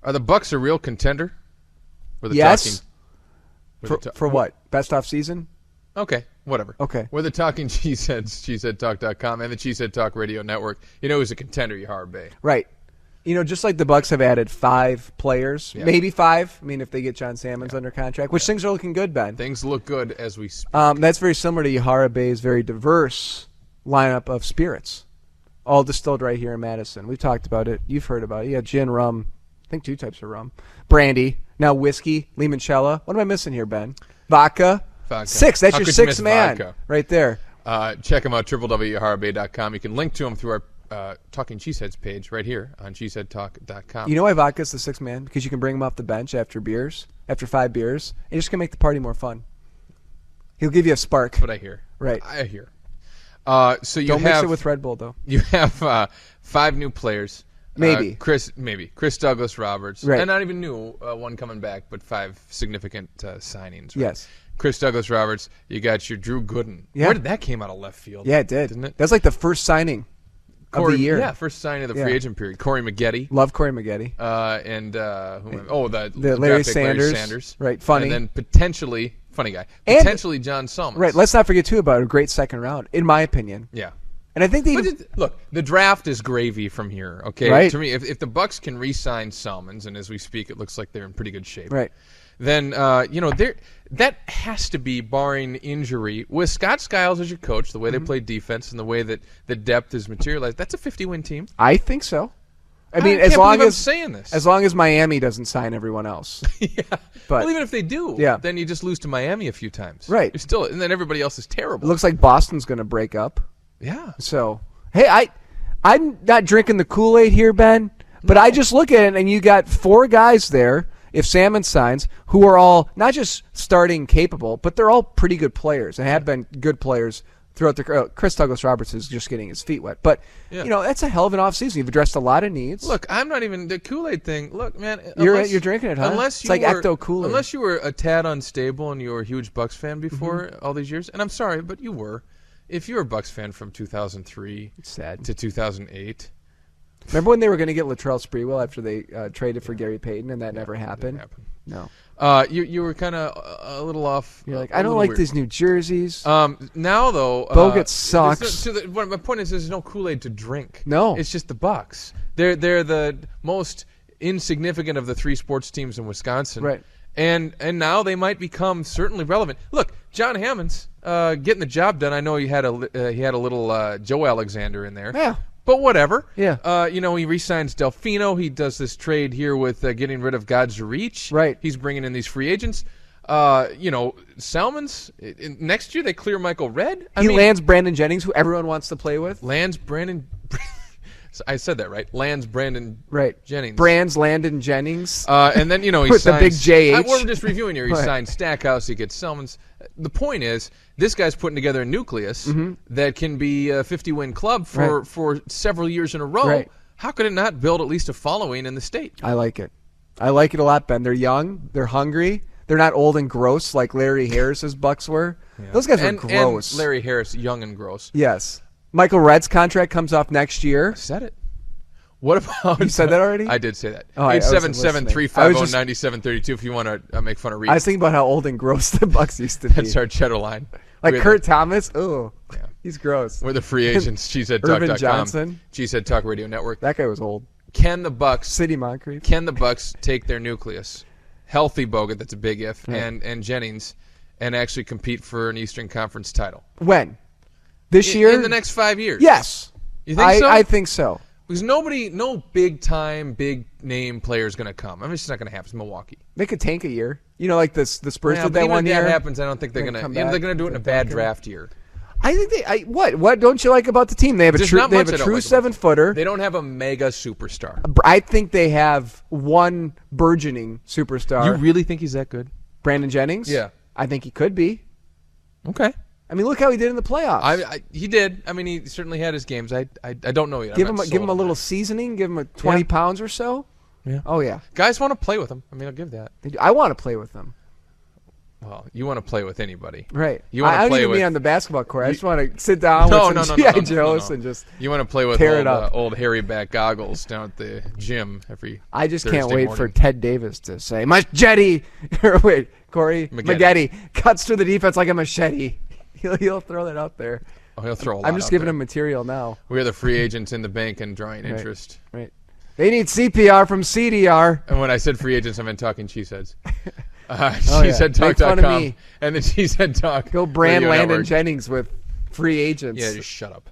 Are the Bucks a real contender? Yes. For what? Best off season? Okay, whatever. Okay. We're the Talking Cheeseheads, cheeseheadtalk.com, and the Cheesehead Talk Radio Network. You know who's a contender, Yahara Bay. Right. Just like the Bucks have added 5 players, maybe 5. I mean, if they get John Salmons under contract, which things are looking good, Ben. Things look good as we speak. That's very similar to Yahara Bay's very diverse lineup of spirits, all distilled right here in Madison. We've talked about it. You've heard about it. You have gin, rum, I think 2 types of rum, brandy, now whiskey, limoncello. What am I missing here, Ben? Vodka. 6. That's your 6th man vodka? Right there. Check him out, www.yaharabay.com. You can link to him through our Talking Cheeseheads page right here on cheeseheadtalk.com. You know why vodka's the 6th man? Because you can bring him off the bench after 5 beers, and you're just going to make the party more fun. He'll give you a spark. That's what I hear. Right. I hear. So you Don't mix it with Red Bull, though. You have 5 new players. Maybe. Chris Douglas Roberts. Right. And not even new, one coming back, but 5 significant signings. Right? Yes. Chris Douglas Roberts. You got your Drew Gooden. Yeah. Where did that came out of left field? Yeah, it did. Didn't it? That's like the first signing of the year. Yeah, first signing of the free agent period. Corey Maggette. Love Corey Maggette. The Larry Sanders. Right, funny. And then potentially, funny guy, potentially John Salmons. Right, let's not forget, too, about a great second round, in my opinion. Yeah. And I think look, the draft is gravy from here, okay? Right. To me, if the Bucks can re-sign Salmons, and as we speak, it looks like they're in pretty good shape. Right. Then, that has to be, barring injury, with Scott Skiles as your coach, the way they play defense and the way that the depth is materialized, that's a 50-win team. I think so. I mean, I'm saying this. As long as Miami doesn't sign everyone else. Yeah. But even if they do, then you just lose to Miami a few times. Right. And then everybody else is terrible. It looks like Boston's going to break up. Yeah. So, hey, I'm not drinking the Kool-Aid here, Ben, but I just look at it, and you got 4 guys there, if Salmon signs, who are all not just starting capable, but they're all pretty good players and have been good players throughout the Chris Douglas Roberts is just getting his feet wet. But, that's a hell of an offseason. You've addressed a lot of needs. Look, I'm not even – the Kool-Aid thing, look, man. You're drinking it, huh? It's like Ecto Kool-Aid. Unless you were a tad unstable and you were a huge Bucks fan before all these years, and I'm sorry, but you were. If you were a Bucks fan from 2003 to 2008. Remember when they were going to get Latrell Sprewell after they traded for Gary Payton and that never happened? No. You were kind of a little off. You're like, I don't like weird. These new jerseys. Now, though. Bogut sucks. My point is there's no Kool-Aid to drink. No. It's just the Bucks. They're the most insignificant of the 3 sports teams in Wisconsin. Right. And now they might become certainly relevant. Look, John Hammond's getting the job done. I know he had a little Joe Alexander in there. Yeah. But whatever. Yeah. He re-signs Delfino. He does this trade here with getting rid of God's Reach. Right. He's bringing in these free agents. Salmons, next year they clear Michael Redd. He lands Brandon Jennings, who everyone wants to play with. Lands Brandon. I said that right. Lands Brandon Jennings. Brands Landon Jennings. And then, he with signs, the big JH. We're just reviewing here. He signs Stackhouse. He gets Salmons. The point is, this guy's putting together a nucleus that can be a 50-win club for several years in a row. Right. How could it not build at least a following in the state? I like it. I like it a lot, Ben. They're young. They're hungry. They're not old and gross like Larry Harris's Bucks were. Yeah. Those guys are gross. And Larry Harris, young and gross. Yes. Michael Redd's contract comes off next year. I said it. What about... You said that already? I did say that. Oh, 877-350-9732 if you want to make fun of Reed. I was thinking about how old and gross the Bucks used to be. That's our cheddar line. Like Kurt Thomas? Oh, yeah. He's gross. We're the free agents. Cheeseheadtalk.com. Irvin Johnson. Cheesehead Talk Radio Network. That guy was old. Can the Bucks... City Moncrief. Can the Bucks take their nucleus, healthy Bogut, that's a big if, and Jennings, and actually compete for an Eastern Conference title? When? This year? In the next 5 years. Yes. You think so? I think so. Because no big-time, big-name player is going to come. I mean, it's just not going to happen. It's Milwaukee. They could tank a year. Like the Spurs did that even one if year. That happens, I don't think they're going to. They're going to do it in a bad draft year. I think what don't you like about the team? They have a true 7-footer. They don't have a mega superstar. I think they have one burgeoning superstar. You really think he's that good? Brandon Jennings? Yeah. I think he could be. Okay. I mean, look how he did in the playoffs. He did. I mean, he certainly had his games. I don't know yet. Give him a little seasoning. Give him 20 pounds or so. Yeah. Oh yeah. Guys want to play with him. I mean, I'll give that. I want to play with them. Well, you want to play with anybody. Right. You want I to don't play even with mean on the basketball court. I just want to sit down with some G.I. Joes and just you want to play with tear it up. Old hairy back goggles down at the gym every I just Thursday can't wait morning. for Ted Davis to say, machete! Or wait, Corey Maggette cuts through the defense like a machete. He'll throw that out there. Oh, he'll throw a lot I'm just out giving there. him material now. We are the free agents in the bank and drawing interest. Right. They need CPR from CDR. And when I said free agents, I meant talking cheeseheads. Make fun of Cheeseheadtalk.com me. and the Cheesehead Talk. Go brand Radio Landon Network. Jennings with free agents. Yeah, just shut up.